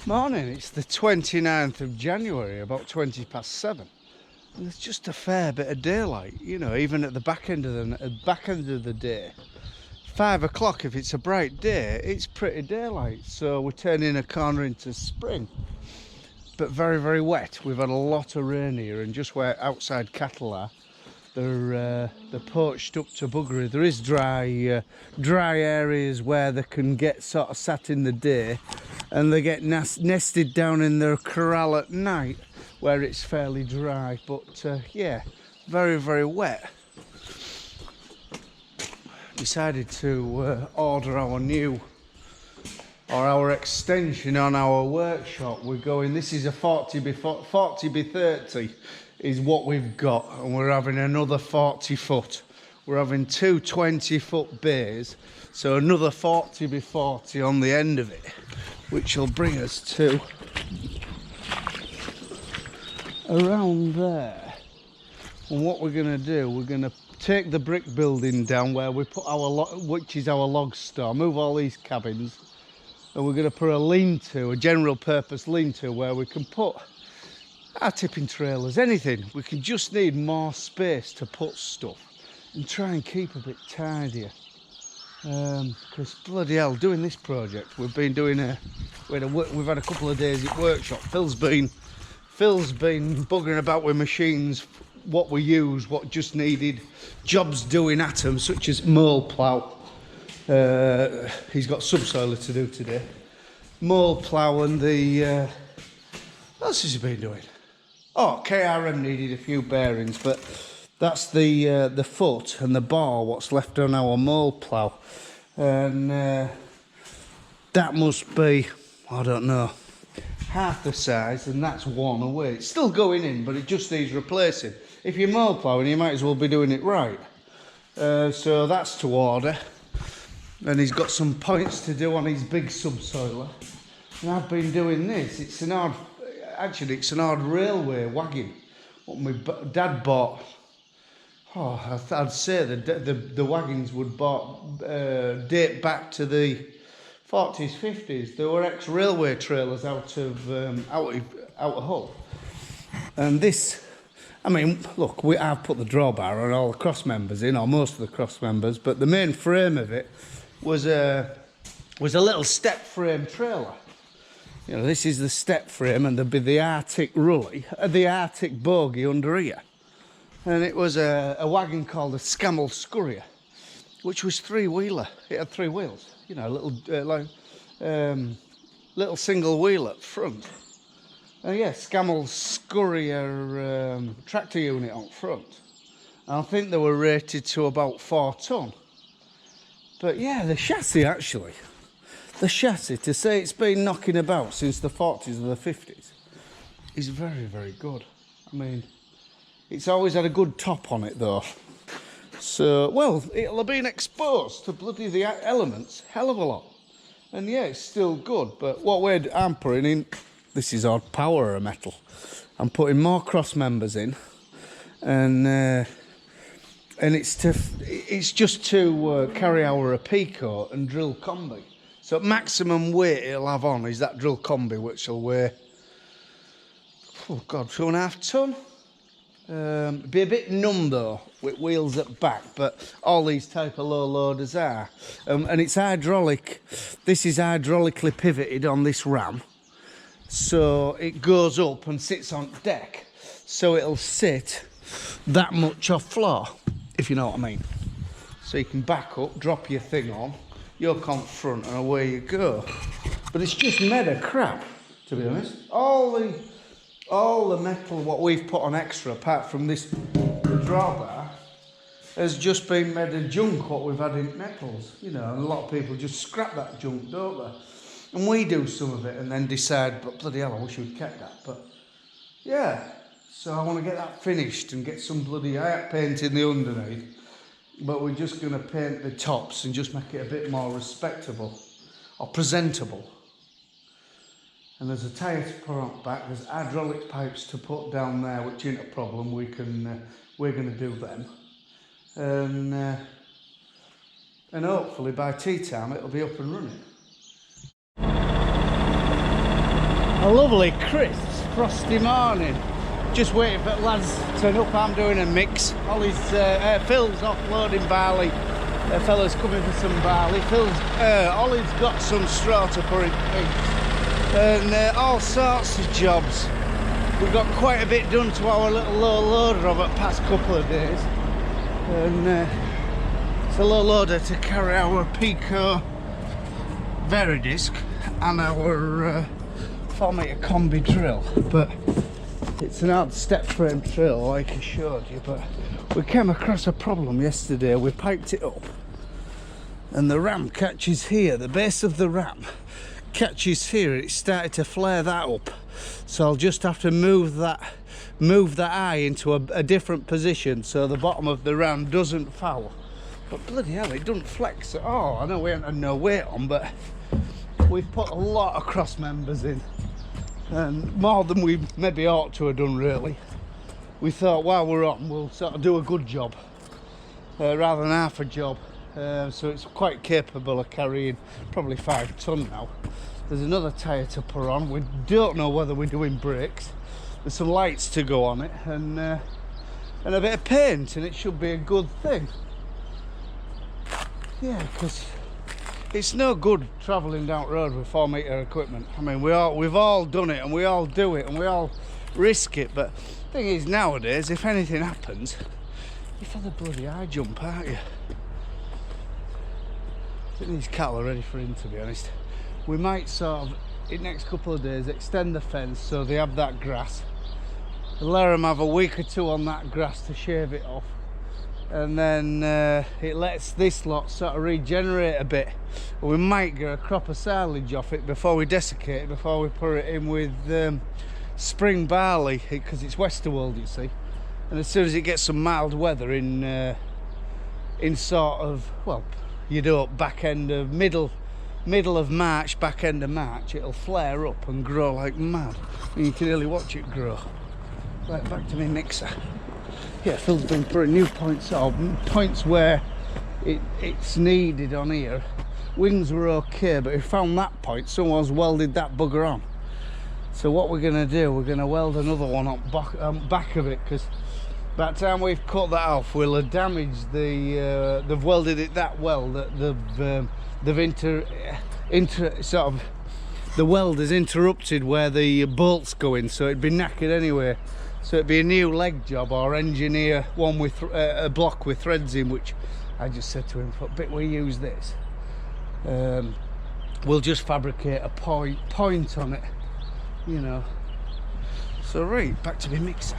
Morning, it's the 29th of January, about 20 past 7. And there's just a fair bit of daylight, you know, even at the back end of the day. 5 o'clock, if it's a bright day, it's pretty daylight. So we're turning a corner into spring. But very, very wet. We've had a lot of rain here, and just where outside cattle are, they're poached up to buggery. There is dry areas where they can get sort of sat in the day, and they get nested down in their corral at night where it's fairly dry. But yeah, very, very wet. Decided to order our extension on our workshop. We're going, this is a 40 by 30 is what we've got, and we're having another 40 foot. We're having two 20-foot bays, so another 40 by 40 on the end of it, which will bring us to around there. And what we're going to do, we're going to take the brick building down where we put our which is our log store, move all these cabins, and we're going to put a lean-to, a general purpose lean-to, where we can put our tipping trailers, anything. We can just need more space to put stuff and try and keep a bit tidier. Because bloody hell, doing this project, we've been doing we've had a couple of days at workshop. Phil's been buggering about with machines, what we use, what just needed jobs doing at them, such as mole plough. He's got subsoiler to do today. Mole plough and the what else has he been doing? Oh, KRM needed a few bearings, but that's the foot and the bar what's left on our mole plough, and that must be, I don't know, half the size, and that's one away. It's still going in, but it just needs replacing. If you're mole ploughing, you might as well be doing it right. So that's to order, and he's got some points to do on his big subsoiler. And I've been doing this. It's an odd railway wagon. What my dad bought. Oh, I'd say the wagons would date back to the 40s, 50s. They were ex-railway trailers out of Hull. And this, I mean, look, I've put the drawbar on all the cross members in, or most of the cross members, but the main frame of it was a little step frame trailer. You know, this is the step frame, and there'd be the Arctic bogie under here. And it was a wagon called a Scammell Scurrier, which was three-wheeler. It had three wheels, you know, little single wheel up front. Yeah, Scammell Scurrier tractor unit on front. And I think they were rated to about 4 ton. But yeah, the chassis actually. The chassis, to say it's been knocking about since the 40s or the 50s, is very, very good. I mean, it's always had a good top on it though. So, well, it'll have been exposed to bloody the elements, hell of a lot. And yeah, it's still good, but what I'm putting in, this is our power of metal. I'm putting more cross members in, and it's just to carry our Apico and drill combi. So maximum weight it'll have on is that drill combi, which will weigh, oh God, 2.5 ton. Be a bit numb though, with wheels at back, but all these type of low loaders are. And it's hydraulic. This is hydraulically pivoted on this ram. So it goes up and sits on deck. So it'll sit that much off floor, if you know what I mean. So you can back up, drop your thing on, yoke on front, and away you go. But it's just made of crap, to be honest. All the metal what we've put on extra, apart from this, the drawbar, has just been made of junk what we've had in metals. You know, and a lot of people just scrap that junk, don't they? And we do some of it and then decide, but bloody hell, I wish we'd kept that. But yeah, so I want to get that finished and get some bloody paint in the underneath. But we're just going to paint the tops and just make it a bit more respectable or presentable. And there's a tyre to put on back, there's hydraulic pipes to put down there, which ain't a problem. We're going to do them. And hopefully by tea time it'll be up and running. A lovely crisp frosty morning. Just waiting for the lads to turn up. I'm doing a mix. Phil's offloading barley. Fella's coming for some barley. Ollie's got some straw to put in pigs. And all sorts of jobs. We've got quite a bit done to our little low loader over the past couple of days. And it's a low loader to carry our Pico Veridisc and our 4-metre combi drill. But it's an odd step frame drill like I showed you. But we came across a problem yesterday. We piped it up and the ram catches here. The base of the ram catches here. It started to flare that up. So I'll just have to move that eye into a different position so the bottom of the ram doesn't foul. But bloody hell, it doesn't flex at all. I know we ain't had no weight on, but we've put a lot of cross members in, and more than we maybe ought to have done really. We thought while we're on, we'll sort of do a good job rather than half a job. So it's quite capable of carrying probably 5 ton now. There's another tyre to put on. We don't know whether we're doing brakes. There's some lights to go on it, and a bit of paint, and it should be a good thing. Yeah, because it's no good travelling down the road with 4-metre equipment. I mean, we've all done it, and we all do it, and we all risk it. But the thing is, nowadays, if anything happens, you've had a bloody high jump, aren't you? I think these cattle are ready for him, to be honest. We might sort of, in the next couple of days, extend the fence so they have that grass. Let them have a week or two on that grass to shave it off. And then it lets this lot sort of regenerate a bit. We might get a crop of silage off it before we desiccate it, before we put it in with spring barley, because it's Westerwold, you see. And as soon as it gets some mild weather in sort of, well, you do back end of middle of March, back end of March, it'll flare up and grow like mad, and you can really watch it grow. Right, back to my mixer. Yeah, Phil's been putting new points on, points where it's needed on here. Wings were okay, but we found that point, someone's welded that bugger on. So what we're going to do, we're going to weld another one up back of it, because by the time we've cut that off, we'll have damaged they've welded it that well that they've sort of, the weld is interrupted where the bolts go in, so it'd be knackered anyway. So it'd be a new leg job, or engineer one with a block with threads in, which I just said to him, for bit we use this, we'll just fabricate a point on it, you know. So right, back to the mixer.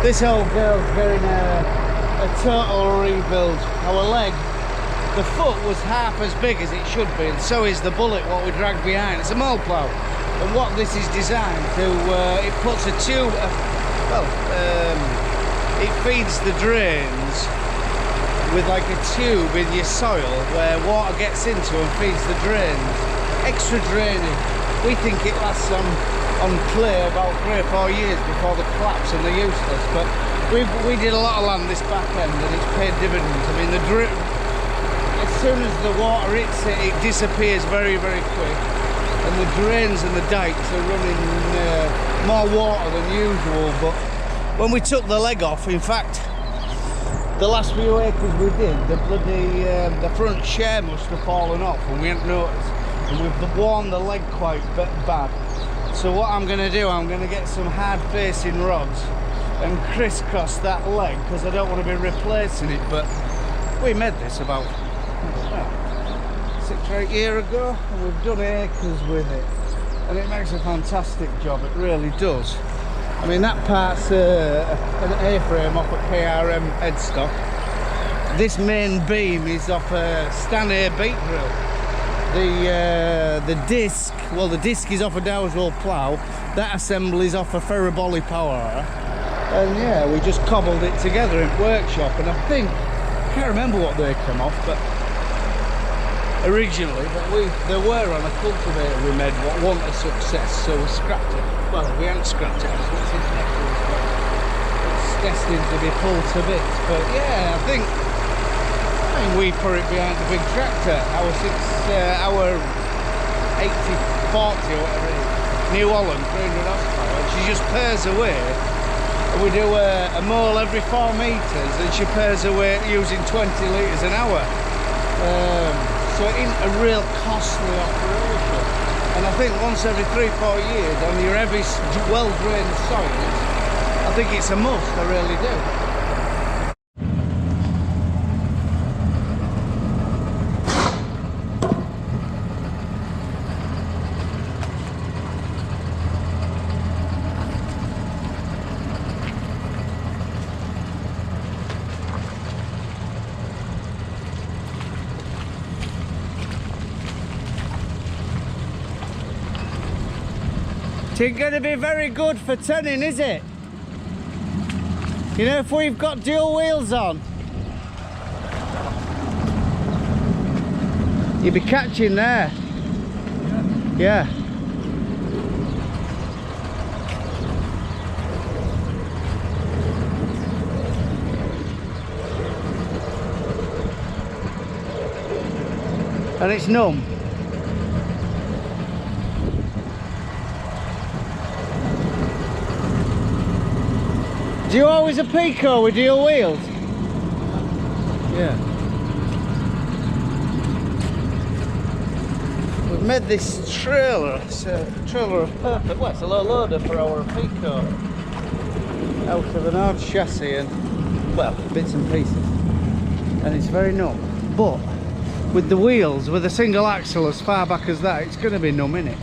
This old girl's getting a total rebuild. Our leg, the foot was half as big as it should be, and so is the bullet what we drag behind. It's a mole plough, and what this is designed to, it puts a tube, it feeds the drains with like a tube in your soil where water gets into and feeds the drains. Extra draining. We think it lasts on clay about 3 or 4 years before they collapse and they're useless, but we did a lot of land this back end and it's paid dividends. I mean, the drip, as soon as the water hits it, it disappears very, very quick, and the drains and the dikes are running more water than usual. But when we took the leg off, in fact, the last few acres we did, the front share must have fallen off and we hadn't noticed, and we've worn the leg quite bad. So what I'm going to do, I'm going to get some hard facing rods and crisscross that leg, because I don't want to be replacing it. But we made this about 6 or 8 years ago, and we've done acres with it, and it makes a fantastic job, it really does. I mean, that part's an A-frame off a KRM headstock. This main beam is off a Stanley beat drill. The disc, well, the disc is off a Dowswell plough. That assembly is off a Ferraboli power. And yeah, we just cobbled it together in workshop, and I think, I can't remember what they came off, but originally, but they were on a cultivator we made what wasn't a success, so we scrapped it. Well, we haven't scrapped it, it's in next, but it's destined to be pulled to bits. But yeah, I think I mean, we put it behind the big tractor, our 8040 or whatever it is, New Holland 300 horsepower. She just pairs away. We do a mole every 4 metres, and she pairs away using 20 litres an hour. So it isn't a real costly operation. And I think once every 3-4 years on your heavy, well-drained soils, I think it's a must. I really do. It ain't going to be very good for turning, is it? You know, if we've got dual wheels on, you'd be catching there. Yeah. And it's numb. Do you always a Pico with dual wheels? Yeah. We've made this trailer. It's a trailer of perfect. Well, it's a low loader for our Pico. Out of an odd chassis and, well, bits and pieces. And it's very numb. But with the wheels, with a single axle as far back as that, it's going to be numb, innit?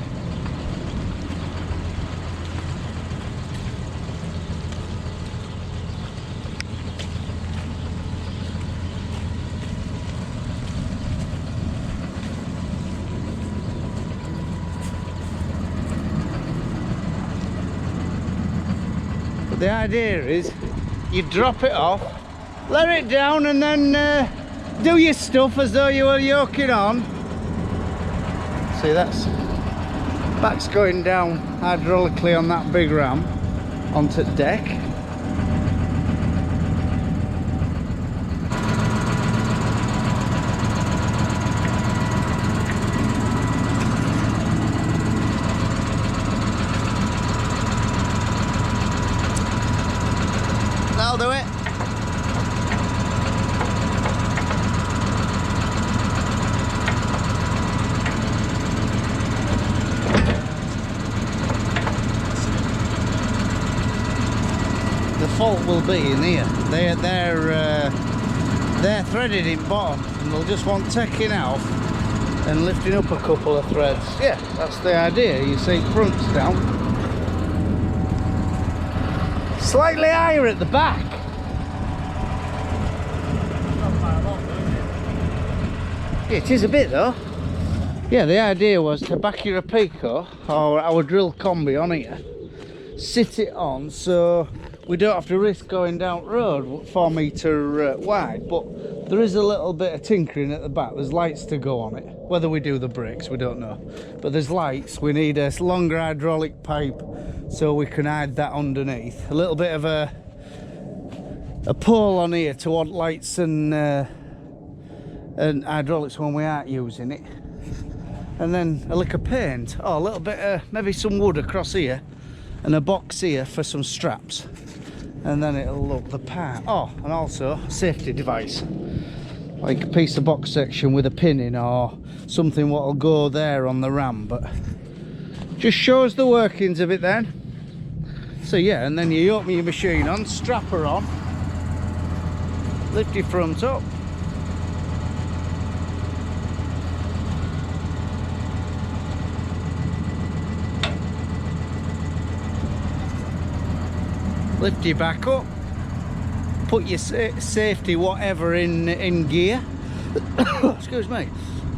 The idea is you drop it off, let it down, and then do your stuff as though you were yoking on. See, that's back's going down hydraulically on that big ram onto the deck. That'll do it. The fault will be in here. They're threaded in bottom, and they'll just want taking out and lifting up a couple of threads. Yeah, that's the idea. You see, front's down. Slightly higher at the back. Yeah, it is a bit though. Yeah, the idea was to back your Pico or our drill combi on here, sit it on so we don't have to risk going down road 4 metre wide, but there is a little bit of tinkering at the back. There's lights to go on it. Whether we do the brakes, we don't know, but there's lights. We need a longer hydraulic pipe so we can hide that underneath. A little bit of a pole on here to want lights and hydraulics when we aren't using it, and then a lick of paint, a little bit of maybe some wood across here and a box here for some straps, and then it'll look the part. And also a safety device, like a piece of box section with a pin in or something what'll go there on the ram, but just shows the workings of it then. So yeah, and then you open your machine on, strap her on, lift your front up, lift your back up, put your safety whatever in gear, excuse me,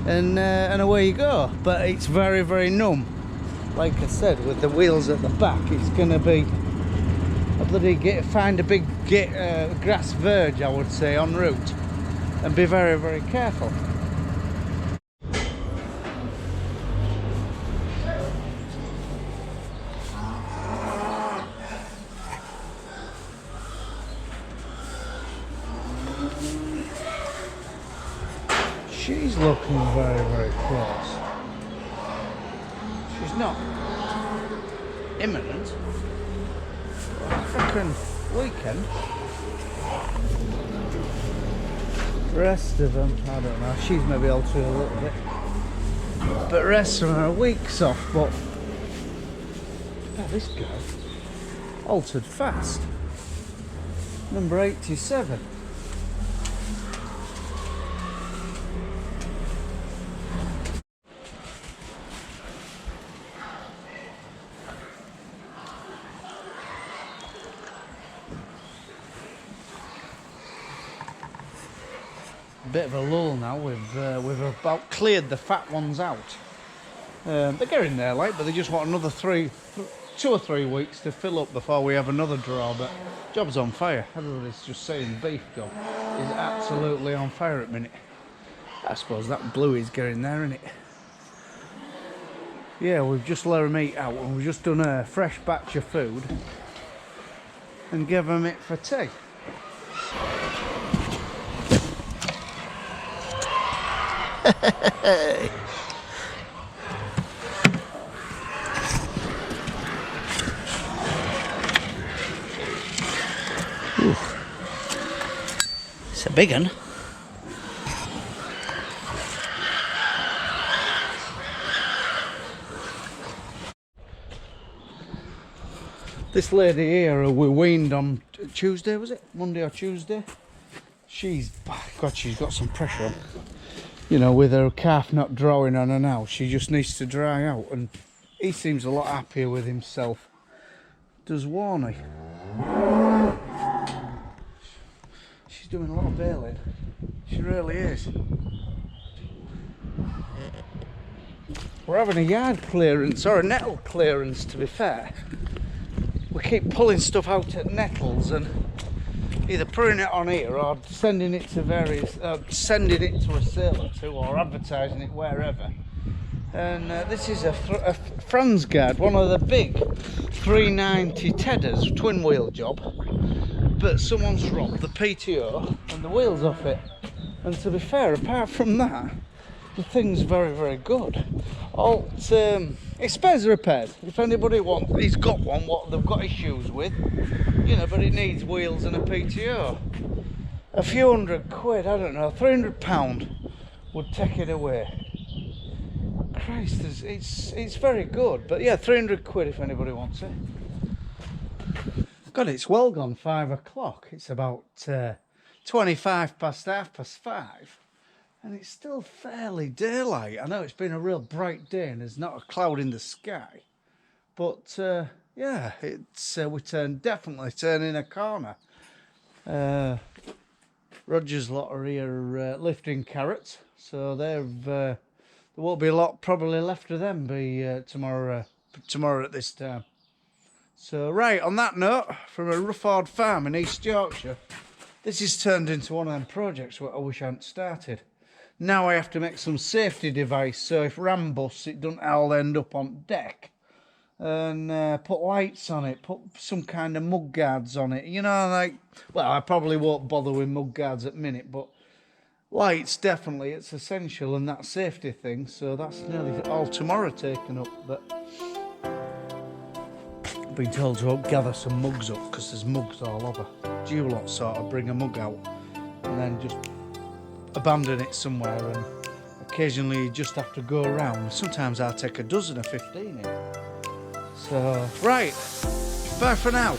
and away you go. But it's very, very numb. Like I said, with the wheels at the back, it's going to be a bloody find a big grass verge, I would say, en route, and be very, very careful. She's looking very, very close. She's not imminent. I reckon weekend. The rest of them, I don't know. She's maybe altered a little bit. But the rest of them are weeks off. But this guy altered fast. Number 87. Bit of a lull now. We've about cleared the fat ones out. They're getting there, like, but they just want another 2 or 3 weeks to fill up before we have another draw. But job's on fire. Everybody's just saying the beef job is absolutely on fire at the minute. I suppose that bluey's getting there, isn't it? Yeah, we've just let them eat out and we've just done a fresh batch of food and give them it for tea. It's a big one. This lady here who we weaned on Tuesday, was it? Monday or Tuesday? She's got some pressure on. You know, with her calf not drawing on her now, she just needs to dry out, and he seems a lot happier with himself. Does Warney. She's doing a lot of bailing. She really is. We're having a yard clearance, or a nettle clearance to be fair. We keep pulling stuff out at nettles and either putting it on here or sending it to sending it to a sale or two, or advertising it wherever. And this is a Franz guard, one of the big 390 Tedders, twin wheel job, but someone's robbed the PTO and the wheels off it. And to be fair, apart from that, the thing's very, very good. It spares repairs. If anybody wants, he's got one what they've got issues with, you know, but it needs wheels and a PTO. A few £100, I don't know, £300 would take it away. Christ, it's very good, but yeah, £300 if anybody wants it. God, it's well gone 5 o'clock. It's about 25 past 5:30. And it's still fairly daylight. I know it's been a real bright day and there's not a cloud in the sky. But yeah, we're definitely turning a corner. Roger's lot are here lifting carrots. So there won't be a lot probably left of them tomorrow at this time. So right, on that note, from a Rufford farm in East Yorkshire, this has turned into one of them projects what I wish I hadn't started. Now I have to make some safety device so if ram busts it doesn't all end up on deck. And put lights on it, put some kind of mud guards on it. You know, like, well, I probably won't bother with mud guards at the minute, but lights definitely, it's essential, and that safety thing. So that's nearly all tomorrow taken up. But I've been told to gather some mugs up because there's mugs all over. Do you lot sort of bring a mug out and then just abandon it somewhere, and occasionally you just have to go around. Sometimes I'll take a dozen or 15 in. So, right, bye for now.